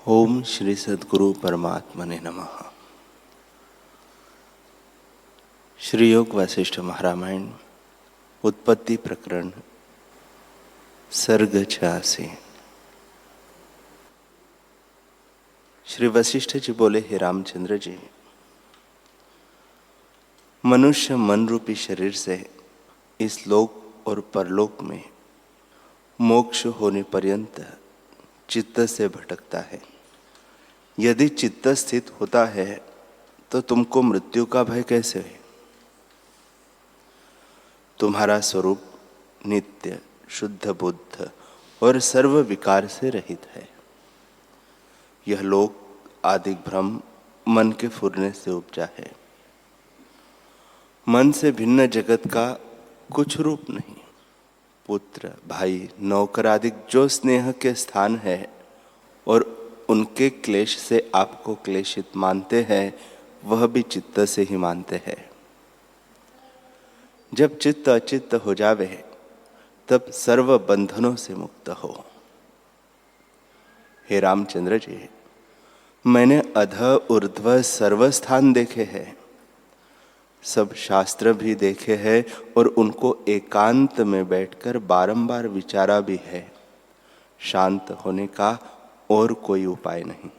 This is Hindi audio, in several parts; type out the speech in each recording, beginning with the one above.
ओम श्री सद्गुरु परमात्मने नमः। श्री योग वशिष्ठ महारामायण उत्पत्ति प्रकरण सर्ग 86। श्री वशिष्ठ जी बोले, हे रामचंद्र जी, मनुष्य मन रूपी शरीर से इस लोक और परलोक में मोक्ष होने पर्यंत चित्त से भटकता है। यदि चित्त स्थित होता है तो तुमको मृत्यु का भय कैसे है? तुम्हारा स्वरूप नित्य शुद्ध बुद्ध और सर्व विकार से रहित है। यह लोक आदि भ्रम मन के फुरने से उपजा है। मन से भिन्न जगत का कुछ रूप नहीं। पुत्र, भाई, नौकर आदि जो स्नेह के स्थान है और उनके क्लेश से आपको क्लेशित मानते हैं, वह भी चित्त से ही मानते हैं। जब चित्त अचित्त हो जावे तब सर्व बंधनों से मुक्त हो। हे रामचंद्र जी, मैंने अध ऊर्ध्व सर्व स्थान देखे हैं, सब शास्त्र भी देखे हैं और उनको एकांत में बैठकर बारंबार विचारा भी है। शांत होने का और कोई उपाय नहीं।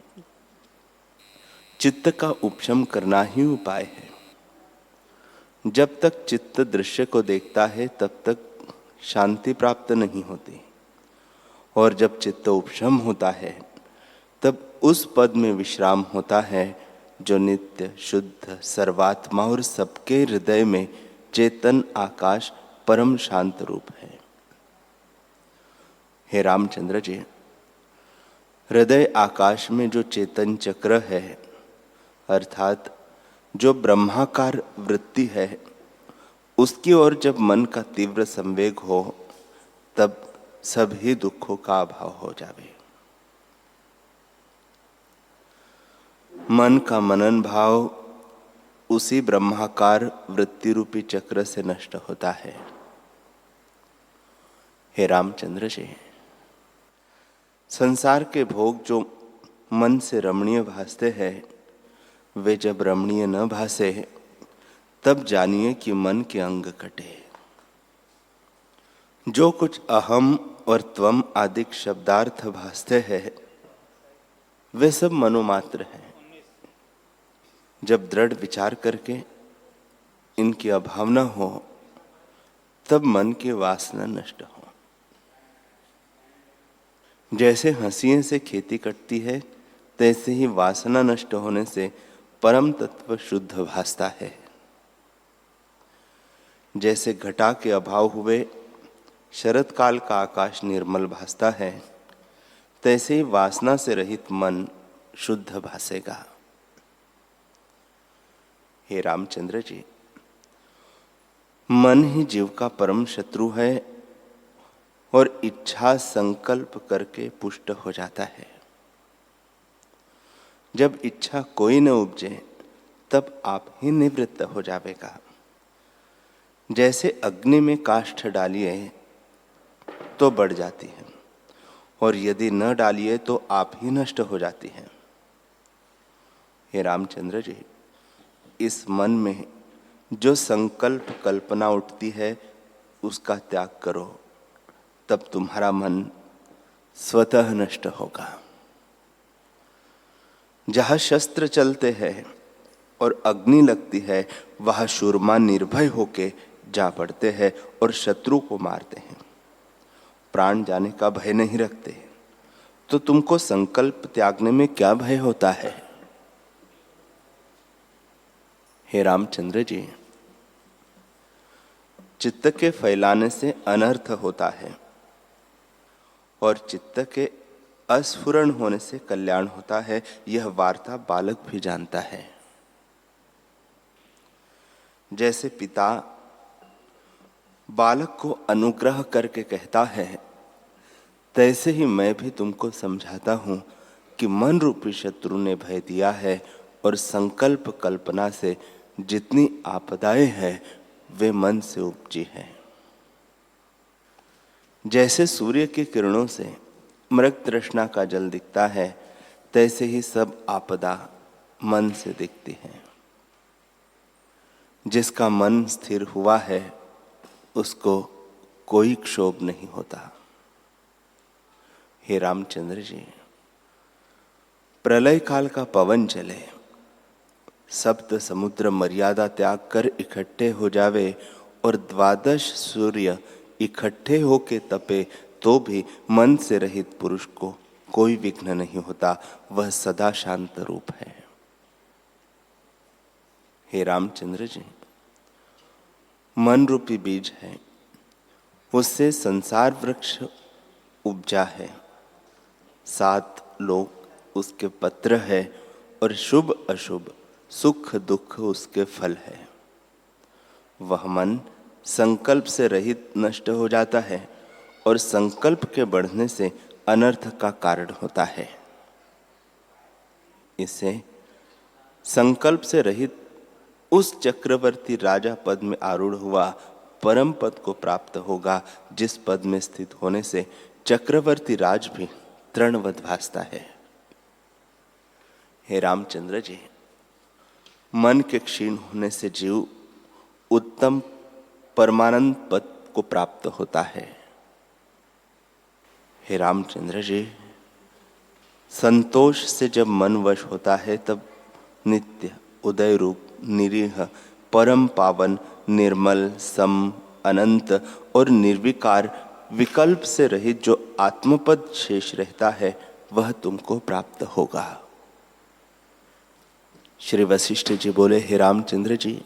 चित्त का उपशम करना ही उपाय है। जब तक चित्त दृश्य को देखता है तब तक शांति प्राप्त नहीं होती, और जब चित्त उपशम होता है तब उस पद में विश्राम होता है जो नित्य शुद्ध सर्वात्मा और सबके हृदय में चेतन आकाश परम शांत रूप है। हे रामचंद्र जी, हृदय आकाश में जो चेतन चक्र है, अर्थात जो ब्रह्माकार वृत्ति है, उसकी ओर जब मन का तीव्र संवेग हो तब सभी दुखों का अभाव हो जावे। मन का मनन भाव उसी ब्रह्माकार वृत्ति रूपी चक्र से नष्ट होता है। हे रामचंद्र जी, संसार के भोग जो मन से रमणीय भासते हैं, वे जब रमणीय न भासे तब जानिए कि मन के अंग कटे। जो कुछ अहम और त्वम आदि शब्दार्थ भासते हैं, वे सब मनोमात्र हैं। जब दृढ़ विचार करके इनकी अभावना हो तब मन की वासना नष्ट हो। जैसे हंसिए से खेती कटती है, तैसे ही वासना नष्ट होने से परम तत्व शुद्ध भासता है। जैसे घटा के अभाव हुए शरत काल का आकाश निर्मल भासता है, तैसे ही वासना से रहित मन शुद्ध भासेगा। हे रामचंद्र जी, मन ही जीव का परम शत्रु है और इच्छा संकल्प करके पुष्ट हो जाता है। जब इच्छा कोई न उपजे तब आप ही निवृत्त हो जाएगा। जैसे अग्नि में काष्ठ डालिए तो बढ़ जाती है, और यदि न डालिए तो आप ही नष्ट हो जाती है। हे रामचंद्र जी, इस मन में जो संकल्प कल्पना उठती है उसका त्याग करो, तब तुम्हारा मन स्वतः नष्ट होगा। जहाँ शस्त्र चलते हैं और अग्नि लगती है, वह शूरमा निर्भय होके जा पड़ते हैं और शत्रु को मारते हैं। प्राण जाने का भय नहीं रखते, तो तुमको संकल्प त्यागने में क्या भय होता है? हे रामचंद्र जी, चित्त के फैलाने से अनर्थ होता है और चित्त के अस्फुरण होने से कल्याण होता है। यह वार्ता बालक भी जानता है। जैसे पिता बालक को अनुग्रह करके कहता है, तैसे ही मैं भी तुमको समझाता हूं कि मन रूपी शत्रु ने भय दिया है और संकल्प कल्पना से जितनी आपदाएं हैं वे मन से उपजी हैं। जैसे सूर्य की किरणों से मृग तृष्णा का जल दिखता है, तैसे ही सब आपदा मन से दिखती है। जिसका मन स्थिर हुआ है उसको कोई क्षोभ नहीं होता। हे रामचंद्र जी, प्रलय काल का पवन चले, सप्त समुद्र मर्यादा त्याग कर इकट्ठे हो जावे और 12 सूर्य इकट्ठे होके तपे तो भी मन से रहित पुरुष को कोई विघ्न नहीं होता। वह सदा शांत रूप है। हे रामचंद्र जी, मन रूपी बीज है, उससे संसार वृक्ष उपजा है। 7 लोक उसके पत्र है और शुभ अशुभ सुख दुख उसके फल है। वह मन संकल्प से रहित नष्ट हो जाता है और संकल्प के बढ़ने से अनर्थ का कारण होता है। इसे संकल्प से रहित उस चक्रवर्ती राजा पद में आरूढ़ हुआ परम पद को प्राप्त होगा, जिस पद में स्थित होने से चक्रवर्ती राज भी तृणवत भासता है। हे रामचंद्र जी, मन के क्षीण होने से जीव उत्तम परमानंद पद को प्राप्त होता है। हे रामचंद्र जी, संतोष से जब मन वश होता है तब नित्य उदय रूप निरीह परम पावन निर्मल सम अनंत और निर्विकार विकल्प से रहित जो आत्मपद शेष रहता है वह तुमको प्राप्त होगा। श्री वशिष्ठ जी बोले, हे रामचंद्र जी,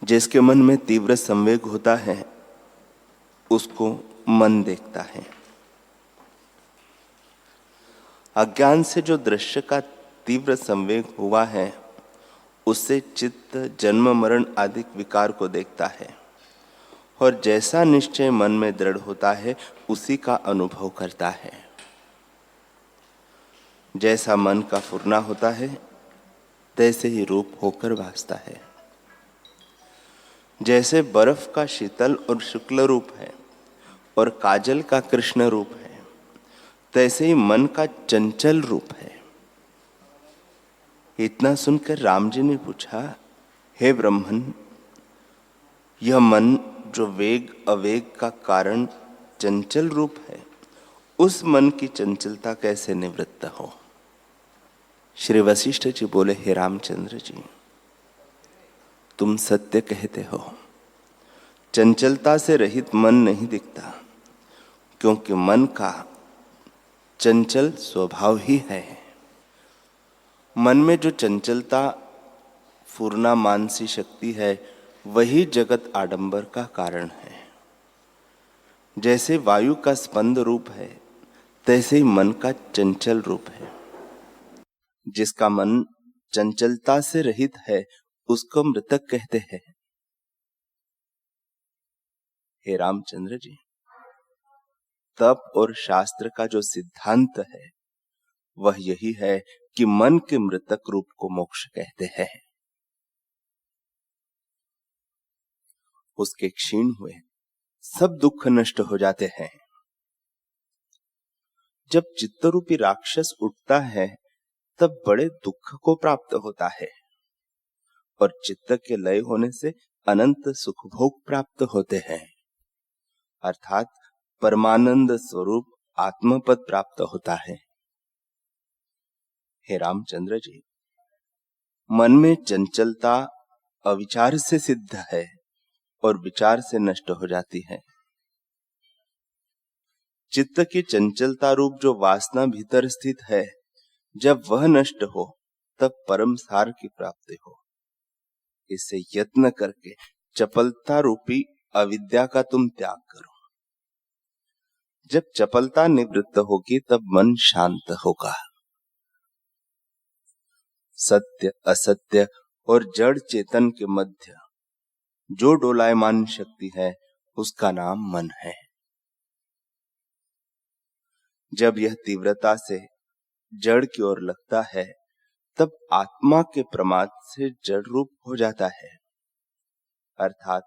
जिसके मन में तीव्र संवेग होता है उसको मन देखता है। अज्ञान से जो दृश्य का तीव्र संवेग हुआ है उससे चित्त जन्म मरण आदि विकार को देखता है और जैसा निश्चय मन में दृढ़ होता है उसी का अनुभव करता है। जैसा मन का फुरना होता है तैसे ही रूप होकर भासता है। जैसे बर्फ का शीतल और शुक्ल रूप है और काजल का कृष्ण रूप है, तैसे ही मन का चंचल रूप है। इतना सुनकर राम जी ने पूछा, हे ब्रह्मन, यह मन जो वेग अवेग का कारण चंचल रूप है, उस मन की चंचलता कैसे निवृत्त हो? श्री वशिष्ठ जी बोले, हे रामचंद्र जी, तुम सत्य कहते हो। चंचलता से रहित मन नहीं दिखता, क्योंकि मन का चंचल स्वभाव ही है। मन में जो चंचलता फूरना मानसी शक्ति है वही जगत आडंबर का कारण है। जैसे वायु का स्पंद रूप है तैसे ही मन का चंचल रूप है। जिसका मन चंचलता से रहित है उसको मृतक कहते हैं। हे रामचंद्र जी, तप और शास्त्र का जो सिद्धांत है वह यही है कि मन के मृतक रूप को मोक्ष कहते हैं। उसके क्षीण हुए सब दुख नष्ट हो जाते हैं। जब चित्तरूपी राक्षस उठता है तब बड़े दुख को प्राप्त होता है और चित्त के लय होने से अनंत सुख भोग प्राप्त होते हैं, अर्थात परमानंद स्वरूप आत्मपद प्राप्त होता है। हे रामचंद्र जी, मन में चंचलता अविचार से सिद्ध है और विचार से नष्ट हो जाती है। चित्त की चंचलता रूप जो वासना भीतर स्थित है, जब वह नष्ट हो तब परम सार की प्राप्ति हो। इसे यत्न करके चपलता रूपी अविद्या का तुम त्याग करो। जब चपलता निवृत्त होगी तब मन शांत होगा। सत्य असत्य और जड़ चेतन के मध्य जो डोलायमान शक्ति है उसका नाम मन है। जब यह तीव्रता से जड़ की ओर लगता है तब आत्मा के प्रमाद से जड़ रूप हो जाता है, अर्थात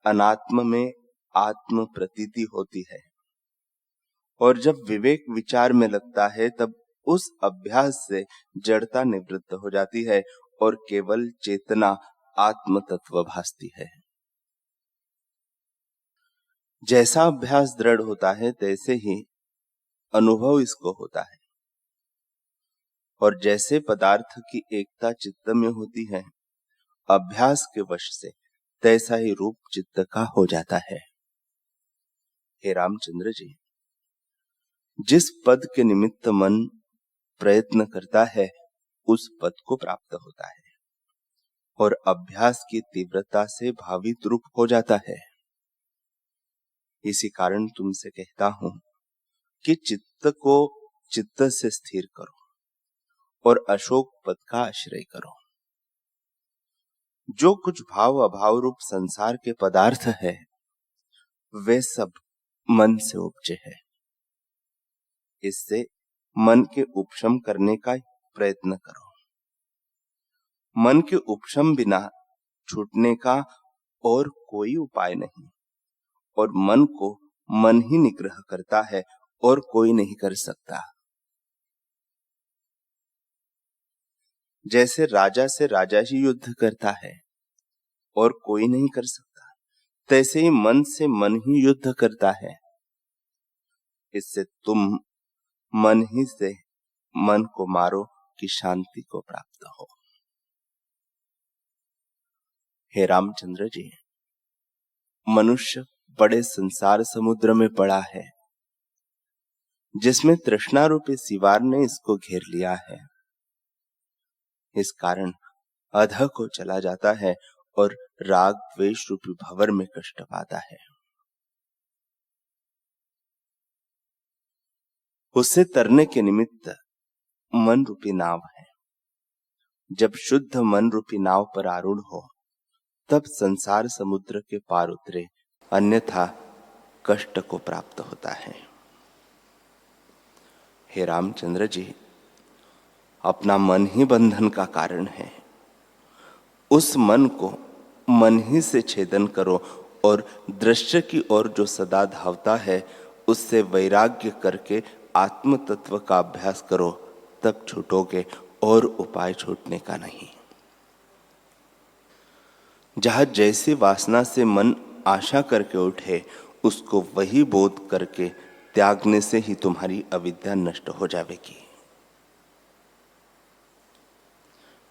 अनात्म में आत्म प्रतीति होती है। और जब विवेक विचार में लगता है तब उस अभ्यास से जड़ता निवृत्त हो जाती है और केवल चेतना आत्म तत्व भासती है। जैसा अभ्यास दृढ़ होता है तैसे ही अनुभव इसको होता है, और जैसे पदार्थ की एकता चित्त में होती है अभ्यास के वश से, तैसा ही रूप चित्त का हो जाता है। हे रामचंद्र जी, जिस पद के निमित्त मन प्रयत्न करता है उस पद को प्राप्त होता है और अभ्यास की तीव्रता से भावित रूप हो जाता है। इसी कारण तुमसे कहता हूं कि चित्त को चित्त से स्थिर करो और अशोक पद का आश्रय करो। जो कुछ भाव अभाव रूप संसार के पदार्थ है वे सब मन से उपजे है। इससे मन के उपशम करने का प्रयत्न करो। मन के उपशम बिना छूटने का और कोई उपाय नहीं, और मन को मन ही निग्रह करता है और कोई नहीं कर सकता। जैसे राजा से राजा ही युद्ध करता है और कोई नहीं कर सकता, तैसे ही मन से मन ही युद्ध करता है। इससे तुम मन ही से मन को मारो कि शांति को प्राप्त हो। हे रामचंद्र जी, मनुष्य बड़े संसार समुद्र में पड़ा है जिसमें तृष्णा रूपी सिवार ने इसको घेर लिया है। इस कारण अधः को चला जाता है और राग द्वेष रूपी भंवर में कष्ट पाता है। उससे तरने के निमित्त मन रूपी नाव है। जब शुद्ध मन रूपी नाव पर आरूढ़ हो तब संसार समुद्र के पार उतरे, अन्यथा कष्ट को प्राप्त होता है। हे रामचंद्र जी, अपना मन ही बंधन का कारण है। उस मन को मन ही से छेदन करो और दृश्य की ओर जो सदा धावता है उससे वैराग्य करके आत्म तत्व का अभ्यास करो, तब छूटोगे और उपाय छूटने का नहीं। जहां जैसी वासना से मन आशा करके उठे उसको वही बोध करके त्यागने से ही तुम्हारी अविद्या नष्ट हो जाएगी।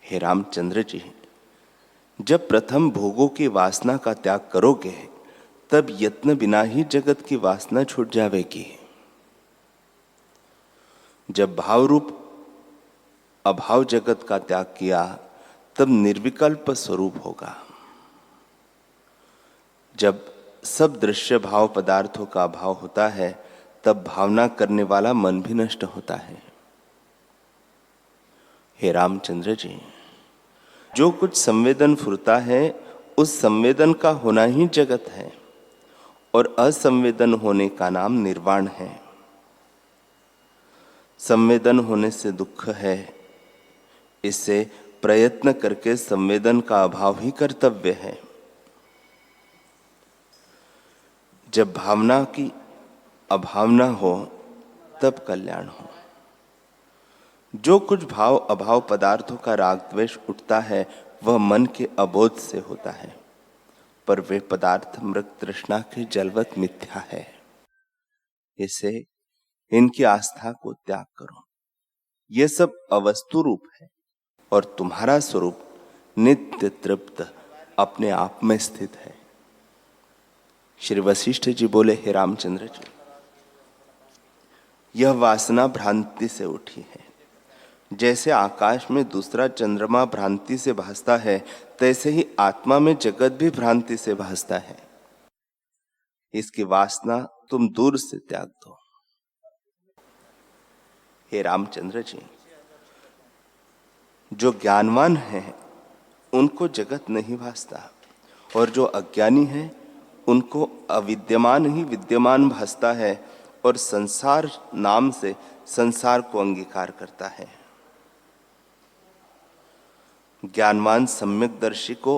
हे रामचंद्र जी, जब प्रथम भोगों की वासना का त्याग करोगे तब यत्न बिना ही जगत की वासना छूट जाएगी। जब भाव रूप अभाव जगत का त्याग किया तब निर्विकल्प स्वरूप होगा। जब सब दृश्य भाव पदार्थों का अभाव होता है तब भावना करने वाला मन भी नष्ट होता है। हे रामचंद्र जी, जो कुछ संवेदन फुरता है उस संवेदन का होना ही जगत है और असंवेदन होने का नाम निर्वाण है। संवेदन होने से दुख है, इससे प्रयत्न करके संवेदन का अभाव ही कर्तव्य है। जब भावना की अभावना हो तब कल्याण हो। जो कुछ भाव अभाव पदार्थों का राग द्वेष उठता है वह मन के अबोध से होता है, पर वे पदार्थ मृग तृष्णा के जलवत मिथ्या है। इसे इनकी आस्था को त्याग करो। ये सब अवस्तु रूप है और तुम्हारा स्वरूप नित्य तृप्त अपने आप में स्थित है। श्री वशिष्ठ जी बोले, हे रामचंद्र जी, यह वासना भ्रांति से उठी है। जैसे आकाश में दूसरा चंद्रमा भ्रांति से भासता है, तैसे ही आत्मा में जगत भी भ्रांति से भासता है। इसकी वासना तुम दूर से त्याग दो। हे रामचंद्र जी, जो ज्ञानवान है उनको जगत नहीं भासता और जो अज्ञानी है उनको अविद्यमान ही विद्यमान भासता है और संसार नाम से संसार को अंगीकार करता है। ज्ञानवान सम्यकदर्शी को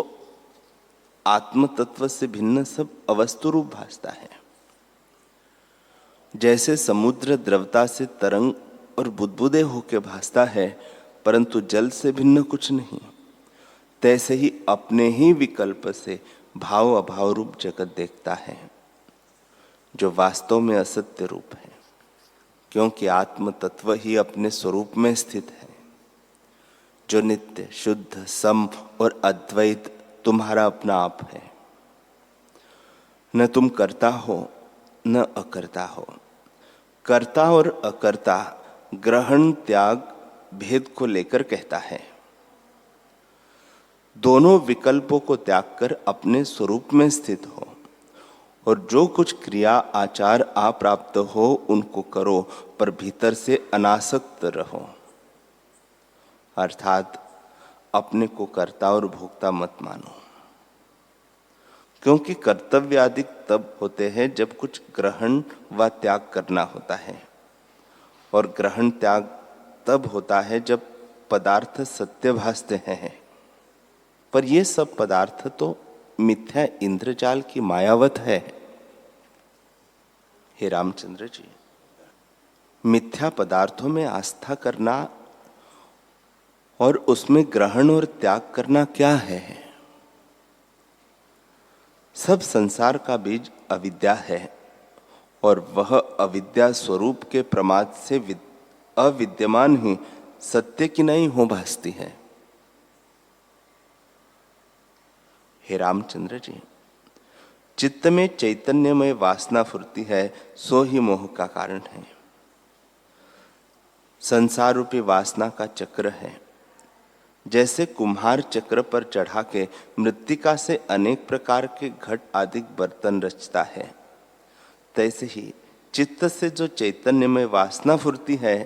आत्म तत्व से भिन्न सब अवस्तु रूप भासता है। जैसे समुद्र द्रवता से तरंग और बुदबुदे होके भासता है, परंतु जल से भिन्न कुछ नहीं, तैसे ही अपने ही विकल्प से भाव अभाव रूप जगत देखता है, जो वास्तव में असत्य रूप है, क्योंकि आत्म तत्व ही अपने स्वरूप में स्थित है, जो नित्य शुद्ध सम और अद्वैत तुम्हारा अपना आप है। न तुम करता हो न अकर्ता हो। कर्ता और अकर्ता ग्रहण त्याग भेद को लेकर कहता है। दोनों विकल्पों को त्याग कर अपने स्वरूप में स्थित हो और जो कुछ क्रिया आचार अप्राप्त हो उनको करो, पर भीतर से अनासक्त रहो। अर्थात अपने को कर्ता और भोक्ता मत मानो, क्योंकि कर्तव्य आदि तब होते हैं जब कुछ ग्रहण व त्याग करना होता है, और ग्रहण त्याग तब होता है जब पदार्थ सत्य भासते हैं। पर ये सब पदार्थ तो मिथ्या इंद्रजाल की मायावत है। हे रामचंद्र जी, मिथ्या पदार्थों में आस्था करना और उसमें ग्रहण और त्याग करना क्या है? सब संसार का बीज अविद्या है, और वह अविद्या स्वरूप के प्रमाद से अविद्यमान ही सत्य की नहीं हो भासती है। हे रामचंद्र जी, चित्त में चैतन्यमय वासना फुरती है, सो ही मोह का कारण है। संसार रूपी वासना का चक्र है। जैसे कुम्हार चक्र पर चढ़ा के मृत्तिका से अनेक प्रकार के घट आदि बर्तन रचता है, तैसे ही चित्त से जो चैतन्यमय वासना फुरती है,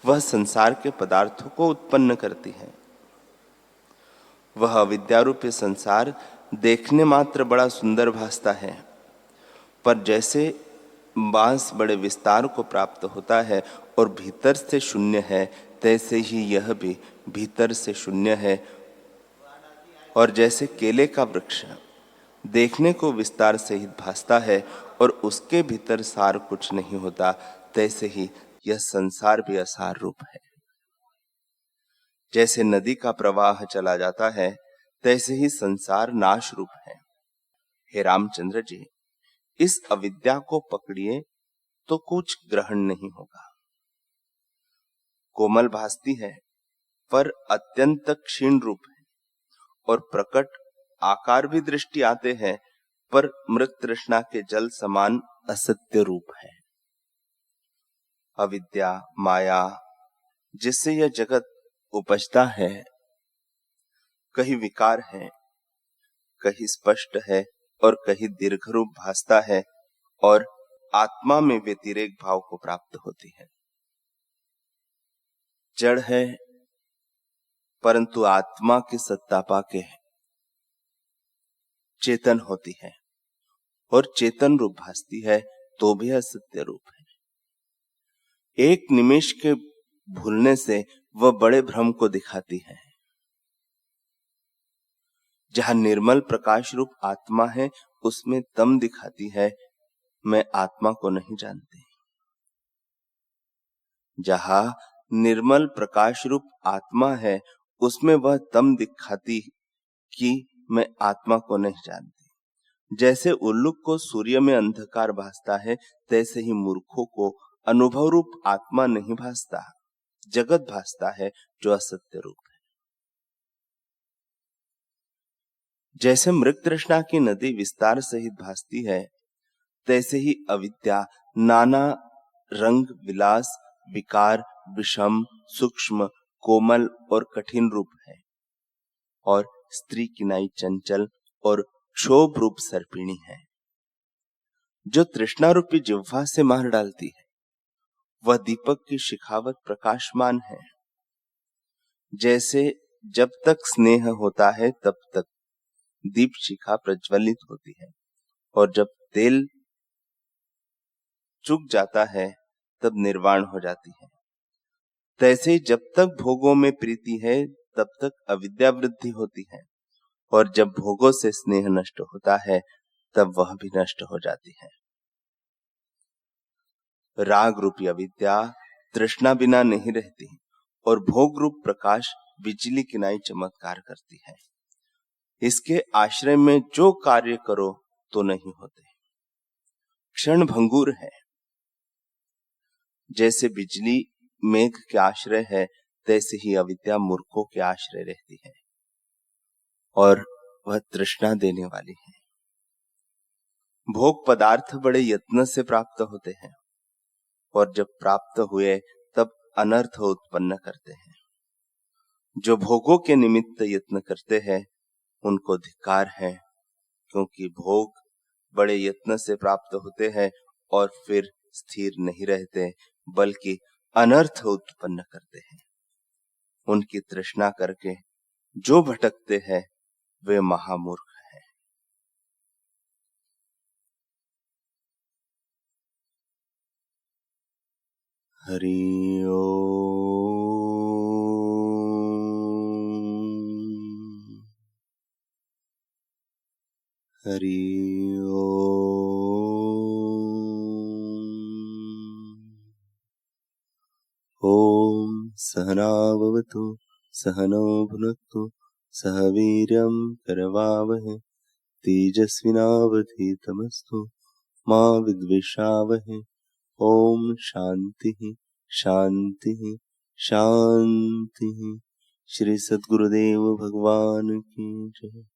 वह संसार के पदार्थों को उत्पन्न करती है। वह अविद्यारूपी संसार देखने मात्र बड़ा सुंदर भासता है, पर जैसे बांस बड़े विस्तार को प्राप्त होता है और भीतर से शून्य है, तैसे ही यह भी भीतर से शून्य है। और जैसे केले का वृक्ष देखने को विस्तार से ही भासता है और उसके भीतर सार कुछ नहीं होता, तैसे ही यह संसार भी असार रूप है। जैसे नदी का प्रवाह चला जाता है, तैसे ही संसार नाश रूप है। हे रामचंद्र जी, इस अविद्या को पकड़िए तो कुछ ग्रहण नहीं होगा। कोमल भासती है पर अत्यंत क्षीण रूप है, और प्रकट आकार भी दृष्टि आते हैं, पर मृत तृष्णा के जल समान असत्य रूप है। अविद्या माया जिससे यह जगत उपजता है, कहीं विकार है, कहीं स्पष्ट है और कहीं दीर्घ रूप भासता है, और आत्मा में व्यतिरेक भाव को प्राप्त होती है। जड़ है परंतु आत्मा की सत्ता पाके चेतन होती है, और चेतन रूप भासती है तो भी असत्य रूप है। एक निमेष के भूलने से वह बड़े भ्रम को दिखाती है। जहां निर्मल प्रकाश रूप आत्मा है, उसमें तम दिखाती है, मैं आत्मा को नहीं जानती। जहां निर्मल प्रकाश रूप आत्मा है, उसमें वह तम दिखाती कि मैं आत्मा को नहीं जानती। जैसे उल्लुक को सूर्य में अंधकार भासता है, तैसे ही मूर्खों को अनुभव रूप आत्मा नहीं भासता, जगत भासता है जो असत्य रूप है। जैसे मृग तृष्णा की नदी विस्तार सहित भासती है, तैसे ही अविद्या नाना रंग विलास विकार विषम सूक्ष्म कोमल और कठिन रूप है, और स्त्री की नाई चंचल और क्षोभ रूप सर्पिणी है, जो तृष्णा रूपी जिह्वा से मार डालती है। वह दीपक की शिखावत प्रकाशमान है। जैसे जब तक स्नेह होता है तब तक दीप शिखा प्रज्वलित होती है, और जब तेल चुक जाता है तब निर्वाण हो जाती है। तैसे जब तक भोगों में प्रीति है तब तक अविद्या वृद्धि होती है, और जब भोगों से स्नेह नष्ट होता है तब वह भी नष्ट हो जाती है। राग रूपी अविद्या तृष्णा बिना नहीं रहती और भोग रूप प्रकाश बिजली की नाई चमत्कार करती है। इसके आश्रय में जो कार्य करो तो नहीं होते, क्षण भंगुर है। जैसे बिजली मेघ के आश्रय है, तैसे ही अविद्या मूर्खों के आश्रय रहती है और वह तृष्णा देने वाली है। भोग पदार्थ बड़े यत्न से प्राप्त होते हैं और जब प्राप्त हुए तब अनर्थ उत्पन्न करते हैं। जो भोगों के निमित्त यत्न करते हैं उनको धिक्कार है, क्योंकि भोग बड़े यत्न से प्राप्त होते हैं और फिर स्थिर नहीं रहते बल्कि अनर्थ उत्पन्न करते हैं। उनकी तृष्णा करके जो भटकते हैं वे महामूर्ख हैं। हरि ओम। हरि ओम। सहना भवतु सहनौ भुनक्तु सह वीर्यं करवावहै तेजस्विनावधीतमस्तु मा विद्विषावहै। ओम शांति शांति शांति। श्री सद्गुरुदेव भगवान की जय।